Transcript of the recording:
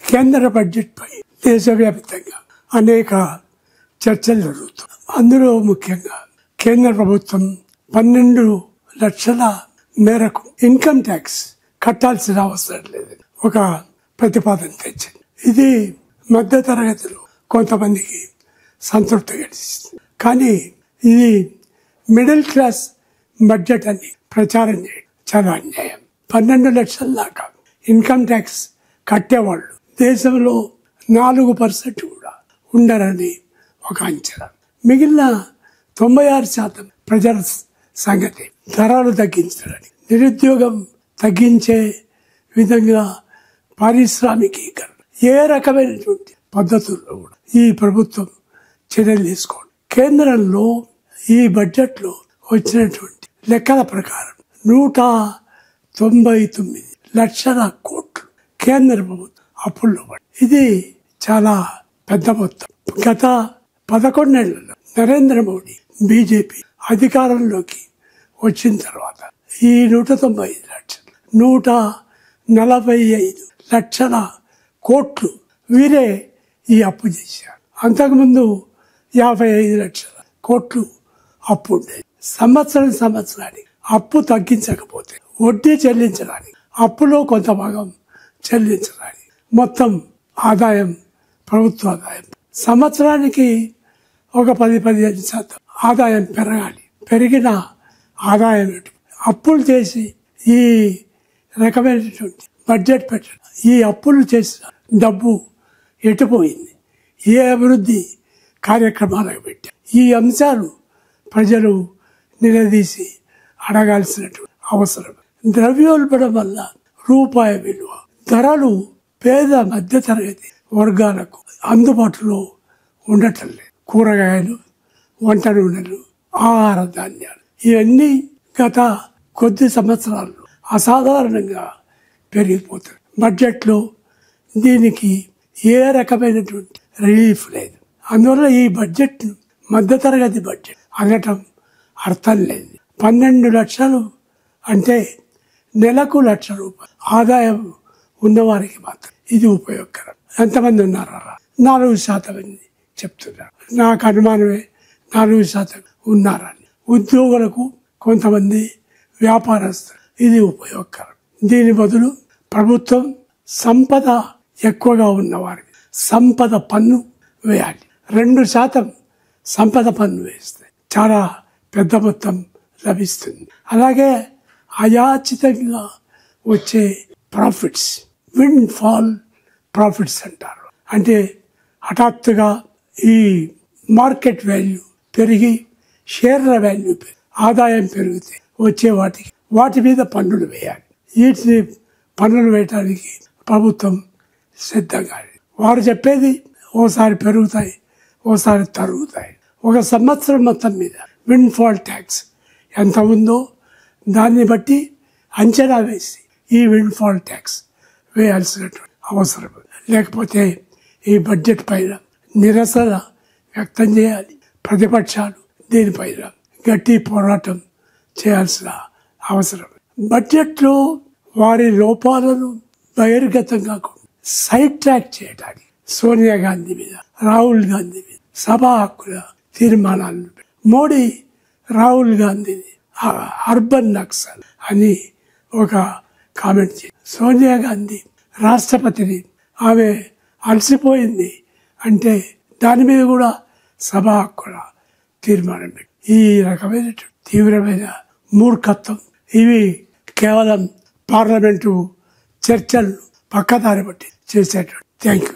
కేంద్ర బడ్జెట్పై దేశవ్యాప్తంగా అనేక చర్చలు జరుగుతాయి. అందులో ముఖ్యంగా కేంద్ర ప్రభుత్వం 12 లక్షల మేరకు ఇన్కమ్ ట్యాక్స్ కట్టాల్సిన అవసరం లేదని ఒక ప్రతిపాదన తెచ్చింది. ఇది మధ్య తరగతిలో కొంతమందికి సంతృప్తి కలిగిస్తుంది. కానీ ఇది మిడిల్ క్లాస్ బడ్జెట్ అని ప్రచారం చేయడం చాలా అన్యాయం. 12 లక్షల దాకా ఇన్కమ్ ట్యాక్స్ కట్టేవాళ్ళు దేశంలో 4% కూడా ఉండరని ఒక అంచనా. మిగిలిన 96% ప్రజల సంగతి ధరలు తగ్గించాలని, నిరుద్యోగం తగ్గించే విధంగా పారిశ్రామికీకరణ, ఏ రకమైనటువంటి పద్ధతుల్లో కూడా ఈ ప్రభుత్వం చర్యలు తీసుకోండి. కేంద్రంలో ఈ బడ్జెట్లో వచ్చినటువంటి లెక్కల ప్రకారం 199 లక్షల కోట్లు కేంద్ర ప్రభుత్వం అప్పుల్లో పడి. ఇది చాలా పెద్ద మొత్తం. గత 11 ఏళ్లలో నరేంద్ర మోడీ బీజేపీ అధికారంలోకి వచ్చిన తర్వాత ఈ 195 లక్షలు 145 లక్షల కోట్లు వీరే ఈ అప్పు చేశారు. అంతకుముందు 55 లక్షల కోట్లు అప్పు ఉండేది. సంవత్సరానికి అప్పు తగ్గించకపోతే వడ్డీ చెల్లించడానికి, అప్పులో కొంత భాగం చెల్లించడానికి మొత్తం ఆదాయం, ప్రభుత్వ ఆదాయం సంవత్సరానికి ఒక 10-15% ఆదాయం పెరగాలి. పెరిగిన ఆదాయం అప్పులు చేసి ఈ రకమైనటువంటి బడ్జెట్ పెట్టడం, ఈ అప్పులు చేసిన డబ్బు ఎటుపోయింది, ఏ అభివృద్ధి కార్యక్రమాలకు పెట్టారు, ఈ అంశాలు ప్రజలు నిలదీసి అడగాల్సినటువంటి అవసరం. ద్రవ్యోల్బణం వల్ల రూపాయి విలువ, ధరలు పేద మధ్యతరగతి వర్గాలకు అందుబాటులో ఉండటం లేదు. కూరగాయలు, వంట నూనెలు, ఆహార ధాన్యాలు ఇవన్నీ గత కొద్ది సంవత్సరాల్లో అసాధారణంగా పెరిగిపోతాయి. బడ్జెట్లో దీనికి ఏ రకమైనటువంటి రిలీఫ్ లేదు. అందువల్ల ఈ బడ్జెట్ మధ్యతరగతి బడ్జెట్ అనటం అర్థం లేదు. 12 లక్షలు అంటే నెలకు 1,00,000 రూపాయలు ఆదాయం ఉన్నవారికి మాత్రం ఇది ఉపయోగకరం. ఎంతమంది ఉన్నారా? 4% అని చెప్తున్నారు. నాకు అనుమానమే 4% ఉన్నారని. ఉద్యోగులకు, కొంతమంది వ్యాపారస్తులు ఇది ఉపయోగకరం. దీని బదులు ప్రభుత్వం సంపద ఎక్కువగా ఉన్నవారికి సంపద పన్ను వేయాలి. 2% సంపద పన్ను వేస్తే చాలా పెద్ద మొత్తం లభిస్తుంది. అలాగే అయాచితంగా వచ్చే ప్రాఫిట్స్, విండ్ ఫాల్ ప్రాఫిట్స్ అంటారు. అంటే హఠాత్తుగా ఈ మార్కెట్ వాల్యూ పెరిగి షేర్ల వాల్యూ ఆదాయం పెరిగితే వచ్చే వాటి మీద పన్నులు వేయాలి. వీటిని పన్నులు వేయటానికి ప్రభుత్వం సిద్ధంగా. వారు చెప్పేది ఓసారి పెరుగుతాయి, ఓసారి తరుగుతాయి. ఒక సంవత్సరం మొత్తం మీద విండ్ ఫాల్ ట్యాక్స్ ఎంత ఉందో దాన్ని బట్టి అంచనా వేసి ఈ విండ్ ఫాల్ ట్యాక్స్ వేయాల్సినటువంటి అవసరం. లేకపోతే ఈ బడ్జెట్ పైన నిరసన వ్యక్తం చేయాలి. ప్రతిపక్షాలు దీనిపైన గట్టి పోరాటం చేయాల్సిన అవసరం. బడ్జెట్లో వారి లోపాలను బహిర్గతం కాకుండా సైడ్ ట్రాక్ చేయడానికి సోనియా గాంధీ మీద, రాహుల్ గాంధీ మీద సభా హక్కుల తీర్మానాలు. మోడీ రాహుల్ గాంధీని అర్బన్ నక్సల్ అని ఒక కామెంట్ చేసి, సోనియా గాంధీ రాష్ట్రపతిని ఆమె అలసిపోయింది అంటే దాని మీద కూడా సభా హక్కుల తీర్మానం పెట్టి ఈ రకమైన తీవ్రమైన మూర్ఖత్వం. ఇవి కేవలం పార్లమెంటు చర్చలు పక్కదారి బట్టి చేసేటువంటి. Thank you.